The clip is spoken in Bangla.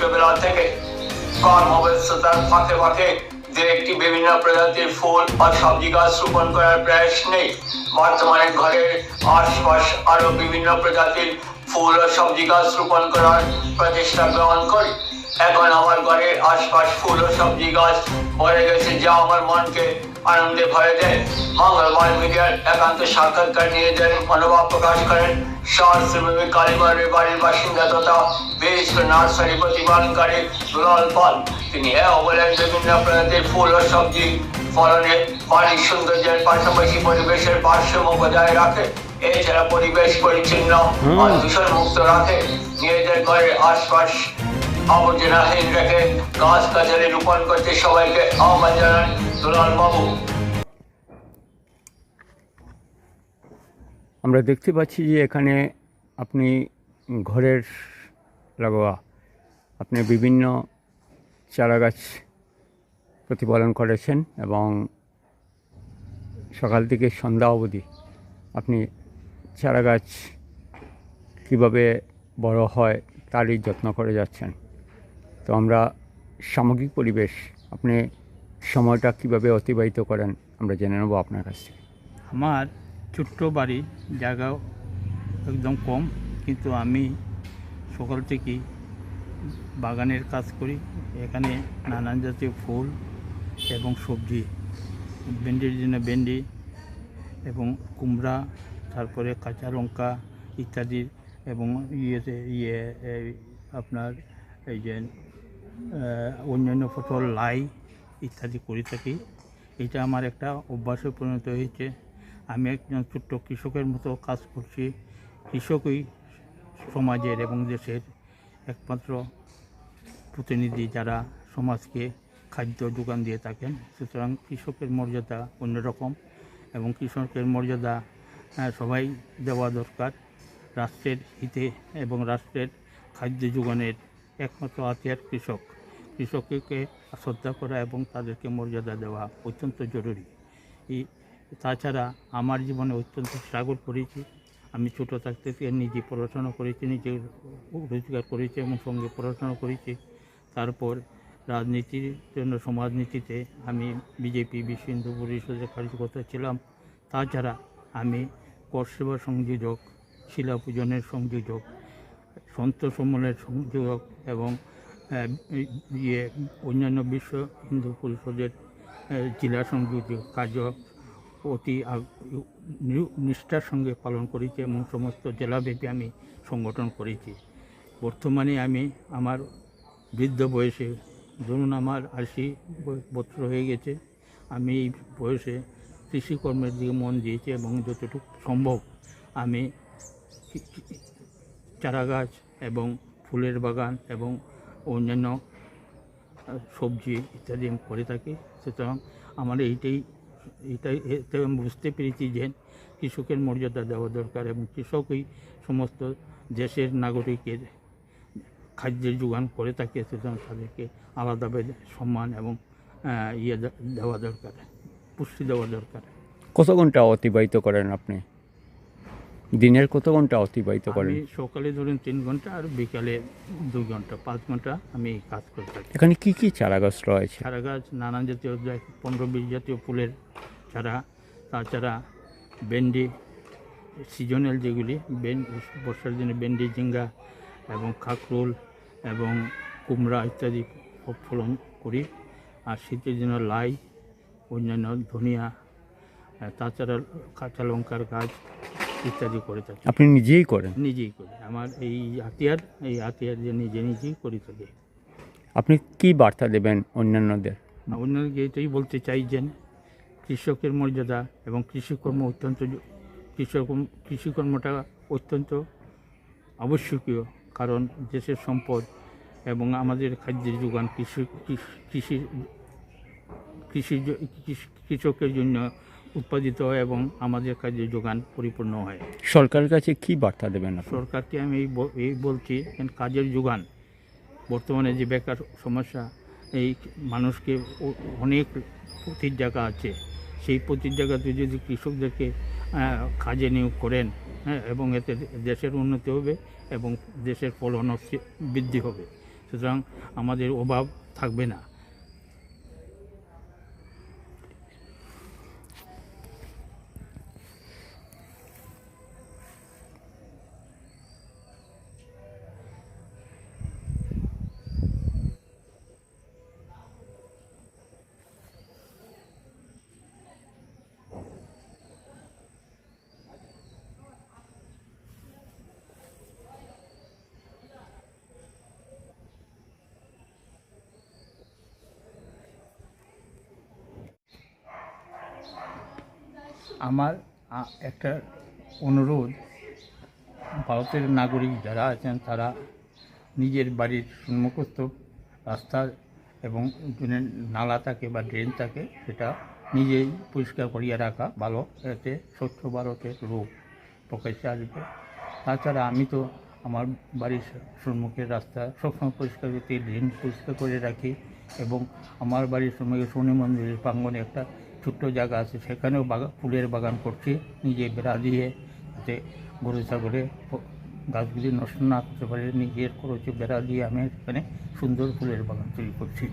ছোটবেলা থেকে কর্মব্যস্ততার ফাঁকে ফাঁকে যে একটি বিভিন্ন প্রজাতির ফুল আর সবজি গাছ রোপণ করার প্রয়াস নেই। বর্তমানে ঘরের আশপাশ আরো বিভিন্ন প্রজাতির ফুল ও সবজি গাছ রোপণ করার প্রচেষ্টা গ্রহণ করি। এখন আমার ঘরের আশপাশ ফুল ও সবজি গাছ ভরে গেছে, যা আমার মনকে আনন্দে ভরে দেয়। মঙ্গলবার মিডিয়ার একান্ত সাক্ষাৎকার নিয়ে যেন মনোভাব প্রকাশ করেন শহর শ্রীভূমি কালীবাড়ির বাড়ির বাসিন্দা তথা বিশিষ্ট নার্সারি প্রতিপালনকারী দুলাল পাল। তিনি বলেন, বিভিন্ন প্রজাতির ফুল ও সবজি ফলনে বাড়ির সৌন্দর্যের পাশাপাশি পরিবেশের ভারসাম্য বজায় রাখে। এছাড়া পরিবেশ পরিচ্ছন্ন আর দূষণ মুক্ত রাখে। নিজেদের ঘরের আশপাশ আবর্জনাহীন রেখে গাছ গাছালি রোপণ করতে সবাইকে আহ্বান জানান দুলাল বাবু। আমরা দেখতে পাচ্ছি যে এখানে আপনি ঘরের লাগোয়া আপনি বিভিন্ন চারাগাছ প্রতিপালন করেছেন এবং সকাল থেকে সন্ধ্যা অবধি আপনি চারাগাছ কীভাবে বড় হয় তারই যত্ন করে যাচ্ছেন। তো আমরা সামগ্রিক পরিবেশ আপনি সময়টা কীভাবে অতিবাহিত করেন আমরা জেনে নেব আপনার কাছ থেকে। আমার ছোট্ট বাড়ি, জায়গা একদম কম, কিন্তু আমি সকাল থেকেই বাগানের কাজ করি। এখানে নানান জাতীয় ফুল এবং সবজি, ভেন্ডির জন্য ভেন্ডি এবং কুমড়া, তারপরে কাঁচা লঙ্কা ইত্যাদি, এবং আপনার এই যে অন্যান্য ফসল লাই ইত্যাদি করে থাকি। এটা আমার একটা অভ্যাসে পরিণত হয়েছে। আমি একজন ছোট্ট কৃষকের মতো কাজ করছি। কৃষকই সমাজের এবং দেশের একমাত্র প্রতিনিধি যারা সমাজকে খাদ্য যোগান দিয়ে থাকেন। সুতরাং কৃষকের মর্যাদা অন্যরকম, এবং কৃষকের মর্যাদা সবাই দেওয়া দরকার। রাষ্ট্রের হিতে এবং রাষ্ট্রের খাদ্য যোগানের একমাত্র হাতিয়ার কৃষক। কৃষককে শ্রদ্ধা করা এবং তাদেরকে মর্যাদা দেওয়া অত্যন্ত জরুরি। তাছাড়া আমার জীবনে অত্যন্ত স্ট্রাগল করেছি। আমি ছোটো থাকতে নিজে পড়াশোনা করেছি, নিজে রোজগার করেছি এবং সঙ্গে পড়াশোনা করেছি। তারপর রাজনীতির জন্য সমাজনীতিতে আমি বিজেপি বিশ্ব হিন্দু পরিষদের কার্যকর্তা ছিলাম। তাছাড়া আমি কর সেবা সংযোজক, শিলা পূজনের সংযোজক, সন্ত সম্মেলনের সংযোজক এবং অন্যান্য বিশ্ব হিন্দু পরিষদের জেলা সংযোজক কার্য অতি নিষ্ঠার সঙ্গে পালন করেছি এবং সমস্ত জেলাব্যাপী আমি সংগঠন করেছি। বর্তমানে আমি আমার বৃদ্ধ বয়সে, ধরুন আমার 80 বছর হয়ে গেছে, আমি এই বয়সে কৃষিকর্মের দিকে মন দিয়েছি এবং যতটুকু সম্ভব আমি চারাগাছ এবং ফুলের বাগান এবং অন্যান্য সবজি ইত্যাদি আমি করে থাকি। সুতরাং আমার এইটাই আমি বুঝতে পেরেছি যে কৃষকের মর্যাদা দেওয়া দরকার এবং কৃষকই সমস্ত দেশের নাগরিকের খাদ্যের যোগান করে থাকে। সুতরাং তাদেরকে আলাদাভাবে সম্মান এবং দেওয়া দরকার, পুষ্টি দেওয়া দরকার। কত ঘন্টা অতিবাহিত করেন আপনি? দিনের কত ঘন্টা অতিবাহিত করেন? আমি সকালে ধরুন 3 ঘন্টা আর বিকালে 2 ঘন্টা, 5 ঘন্টা আমি কাজ করে থাকি। এখানে কি কি চারা গাছ রয়েছে? চারা গাছ নানান জাতীয় 15-20 জাতীয় ফুলের চারা, তাছাড়া ভেন্ডি সিজনাল যেগুলি, বর্ষার দিনে ভেন্ডি, ঝিঙ্গা এবং কাঁকরোল এবং কুমড়া ইত্যাদি ফলন করি। আর শীতের জন্য লাই, অন্যান্য ধনিয়া, তাছাড়া কাঁচা লঙ্কার গাছ ইত্যাদি করে থাকি। আপনি নিজেই করেন? নিজেই করি। আমার এই হাতিয়ার যে নিজেই করে থাকি। আপনি কি বার্তা দেবেন অন্যান্যদের? অন্যকে এটাই বলতে চাই যে কৃষকের মর্যাদা এবং কৃষিকর্মটা অত্যন্ত আবশ্যকীয়, কারণ দেশের সম্পদ এবং আমাদের খাদ্যের যোগান কৃষকের জন্য উৎপাদিত হয় এবং আমাদের খাদ্যের যোগান পরিপূর্ণ হয়। সরকারের কাছে কি বার্তা দেবেন? সরকারকে আমি এই বলছি, কাজের যোগান, বর্তমানে যে বেকার সমস্যা, এই মানুষকে অনেক প্রতির জায়গা আছে, সেই প্রতির জায়গাতে যদি কৃষকদেরকে কাজে নিয়োগ করেন এবং এতে দেশের উন্নতি হবে এবং দেশের ফলন বৃদ্ধি হবে। সুতরাং আমাদের অভাব থাকবে না। আমার একটা অনুরোধ, ভারতের নাগরিক যারা আছেন তারা নিজের বাড়ির সম্মুখস্থ রাস্তা এবং যদি নালা থাকে বা ড্রেন থাকে সেটা নিজেই পরিষ্কার করিয়ে রাখা ভালো, এতে স্বচ্ছ ভারতের রূপ প্রকাশ্যে আসবে। তাছাড়া আমি তো আমার বাড়ির সম্মুখের রাস্তা সবসময় পরিষ্কার করতে, ড্রেন পরিষ্কার করে রাখি এবং আমার বাড়ির সম্মুখে শনি মন্দিরের প্রাঙ্গণে একটা ছোট্ট জায়গা আছে, সেখানেও ফুলের বাগান করছি নিজে বেড়া দিয়ে, যাতে গরু ছাগলে গাছগুলি নষ্ট না করতে পারে। নিজের খরচে বেড়া দিয়ে আমি এখানে সুন্দর ফুলের বাগান তৈরি করছি।